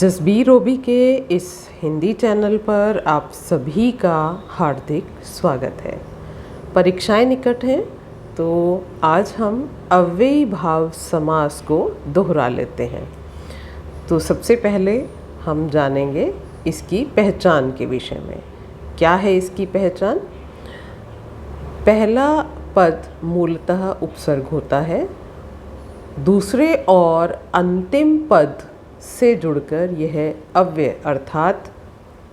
जसबीर ओबी के इस हिंदी चैनल पर आप सभी का हार्दिक स्वागत है। परीक्षाएं निकट हैं तो आज हम अव्ययी भाव समास को दोहरा लेते हैं। तो सबसे पहले हम जानेंगे इसकी पहचान के विषय में। क्या है इसकी पहचान? पहला पद मूलतः उपसर्ग होता है, दूसरे और अंतिम पद से जुड़कर यह अव्यय अर्थात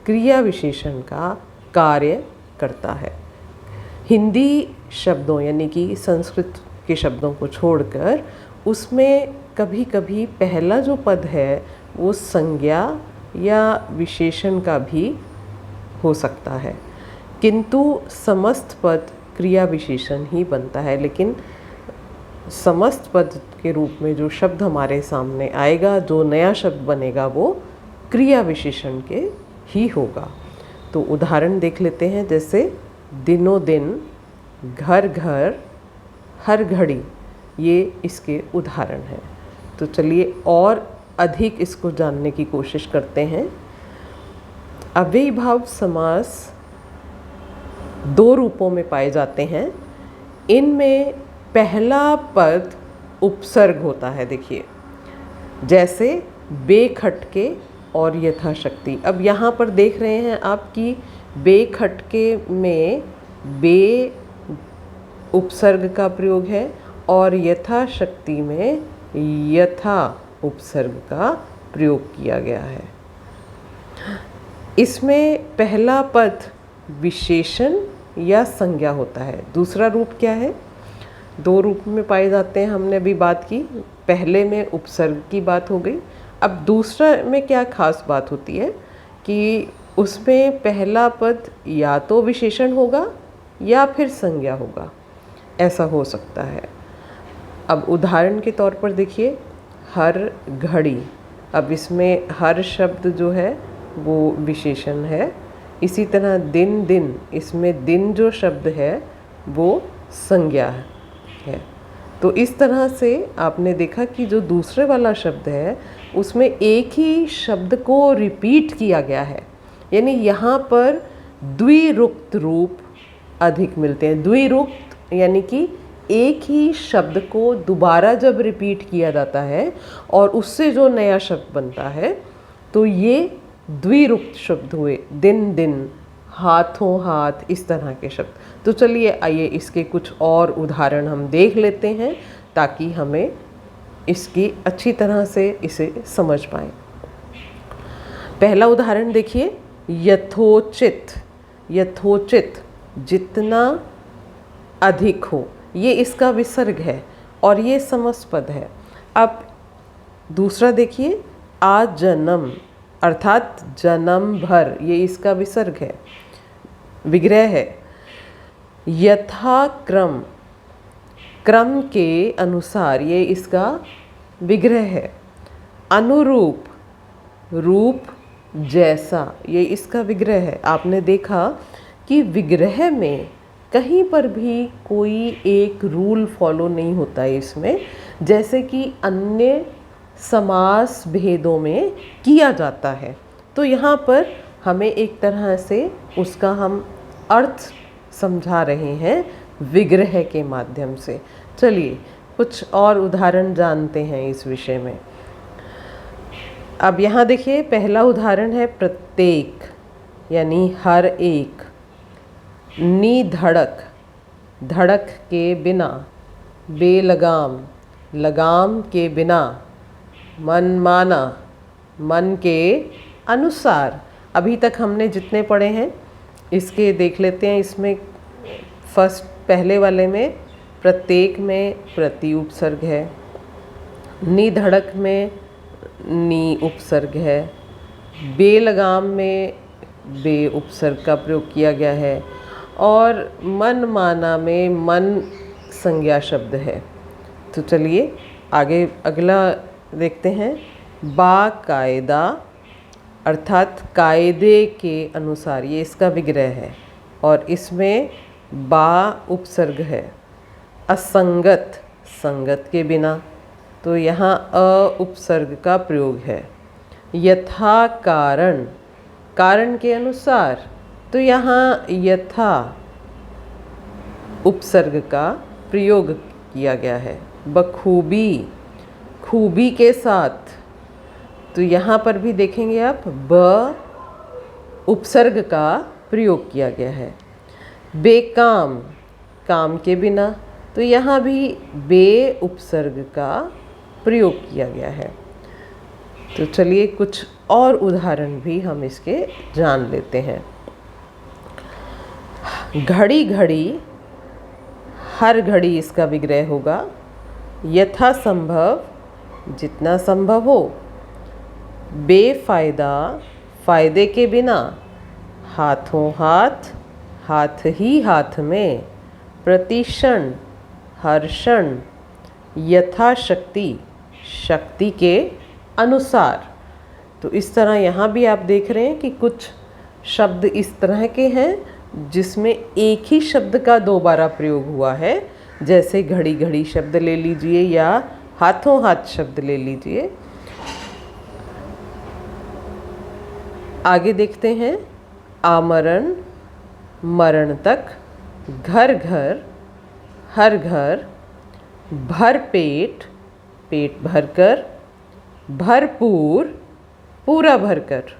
क्रिया विशेषण का कार्य करता है। हिंदी शब्दों यानी कि संस्कृत के शब्दों को छोड़कर उसमें कभी कभी पहला जो पद है वो संज्ञा या विशेषण का भी हो सकता है, किंतु समस्त पद क्रिया विशेषण ही बनता है। लेकिन समस्त पद के रूप में जो शब्द हमारे सामने आएगा, जो नया शब्द बनेगा, वो क्रिया विशेषण के ही होगा। तो उदाहरण देख लेते हैं, जैसे दिनों दिन, घर घर, हर घड़ी, ये इसके उदाहरण हैं। तो चलिए और अधिक इसको जानने की कोशिश करते हैं। अव्ययी भाव समास दो रूपों में पाए जाते हैं। इनमें पहला पद उपसर्ग होता है। देखिए, जैसे बेखटके और यथाशक्ति। अब यहाँ पर देख रहे हैं आप कि बेखटके में बे उपसर्ग का प्रयोग है और यथाशक्ति में यथा उपसर्ग का प्रयोग किया गया है। इसमें पहला पद विशेषण या संज्ञा होता है। दूसरा रूप क्या है? दो रूप में पाए जाते हैं, हमने अभी बात की। पहले में उपसर्ग की बात हो गई। अब दूसरा में क्या खास बात होती है कि उसमें पहला पद या तो विशेषण होगा या फिर संज्ञा होगा, ऐसा हो सकता है। अब उदाहरण के तौर पर देखिए, हर घड़ी। अब इसमें हर शब्द जो है वो विशेषण है। इसी तरह दिन दिन, इसमें दिन जो शब्द है वो संज्ञा है। तो इस तरह से आपने देखा कि जो दूसरे वाला शब्द है उसमें एक ही शब्द को रिपीट किया गया है, यानी यहाँ पर द्विरुक्त रूप अधिक मिलते हैं। द्विरुक्त यानी कि एक ही शब्द को दोबारा जब रिपीट किया जाता है और उससे जो नया शब्द बनता है, तो ये द्विरुक्त शब्द हुए। दिन दिन, हाथों हाथ, इस तरह के शब्द। तो चलिए आइए इसके कुछ और उदाहरण हम देख लेते हैं ताकि हमें इसकी अच्छी तरह से इसे समझ पाएं। पहला उदाहरण देखिए, यथोचित। यथोचित जितना अधिक हो, ये इसका विसर्ग है और ये समस्त पद है। अब दूसरा देखिए, आजन्म अर्थात जन्म भर, ये इसका विसर्ग है, विग्रह है। यथाक्रम, क्रम के अनुसार, ये इसका विग्रह है। अनुरूप, रूप जैसा, ये इसका विग्रह है। आपने देखा कि विग्रह में कहीं पर भी कोई एक रूल फॉलो नहीं होता है इसमें, जैसे कि अन्य समास भेदों में किया जाता है। तो यहाँ पर हमें एक तरह से उसका हम अर्थ समझा रहे हैं विग्रह के माध्यम से। चलिए कुछ और उदाहरण जानते हैं इस विषय में। अब यहाँ देखिए, पहला उदाहरण है प्रत्येक यानी हर एक। निधड़क, धड़क के बिना। बेलगाम, लगाम के बिना। मनमाना, मन के अनुसार। अभी तक हमने जितने पढ़े हैं इसके देख लेते हैं। इसमें फर्स्ट पहले वाले में प्रत्येक में प्रति उपसर्ग है, निधड़क में नी उपसर्ग है, बेलगाम में बे उपसर्ग का प्रयोग किया गया है और मनमाना में मन संज्ञा शब्द है। तो चलिए आगे अगला देखते हैं। बाकायदा अर्थात कायदे के अनुसार, ये इसका विग्रह है और इसमें बा उपसर्ग है। असंगत, संगत के बिना, तो यहाँ अ उपसर्ग का प्रयोग है। यथा कारण, कारण के अनुसार, तो यहाँ यथा उपसर्ग का प्रयोग किया गया है। बखूबी, खूबी के साथ, तो यहाँ पर भी देखेंगे आप ब उपसर्ग का प्रयोग किया गया है। बेकाम, काम के बिना, तो यहाँ भी बे उपसर्ग का प्रयोग किया गया है। तो चलिए कुछ और उदाहरण भी हम इसके जान लेते हैं। घड़ी घड़ी, हर घड़ी इसका विग्रह होगा। यथा संभव, जितना संभव हो। बेफायदा, फायदे के बिना। हाथों हाथ, हाथ ही हाथ में। प्रतिक्षण, हर क्षण। यथाशक्ति, शक्ति के अनुसार। तो इस तरह यहाँ भी आप देख रहे हैं कि कुछ शब्द इस तरह के हैं जिसमें एक ही शब्द का दोबारा प्रयोग हुआ है, जैसे घड़ी घड़ी शब्द ले लीजिए या हाथों हाथ शब्द ले लीजिए। आगे देखते हैं। आमरण, मरण तक। घर घर, हर घर। भर पेट, पेट भरकर। भरपूर, पूरा भरकर।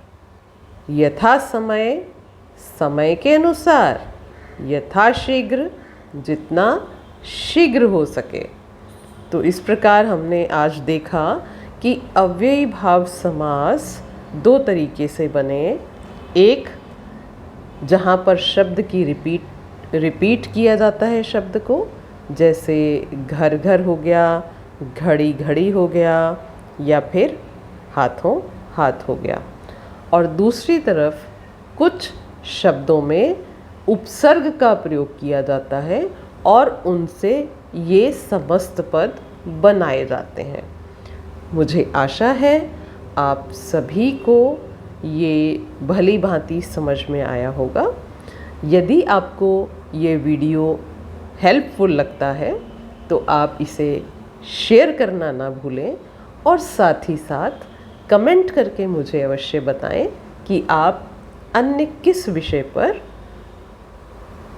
यथा समय, समय के अनुसार। यथाशीघ्र, जितना शीघ्र हो सके। तो इस प्रकार हमने आज देखा कि अव्ययी भाव समास दो तरीके से बने। एक, जहाँ पर शब्द की रिपीट किया जाता है शब्द को, जैसे घर घर हो गया, घड़ी घड़ी हो गया, या फिर हाथों हाथ हो गया। और दूसरी तरफ कुछ शब्दों में उपसर्ग का प्रयोग किया जाता है और उनसे ये समस्त पद बनाए जाते हैं। मुझे आशा है आप सभी को ये भली भांति समझ में आया होगा। यदि आपको ये वीडियो हेल्पफुल लगता है तो आप इसे शेयर करना ना भूलें और साथ ही साथ कमेंट करके मुझे अवश्य बताएं कि आप अन्य किस विषय पर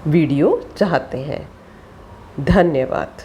वीडियो चाहते हैं। धन्यवाद।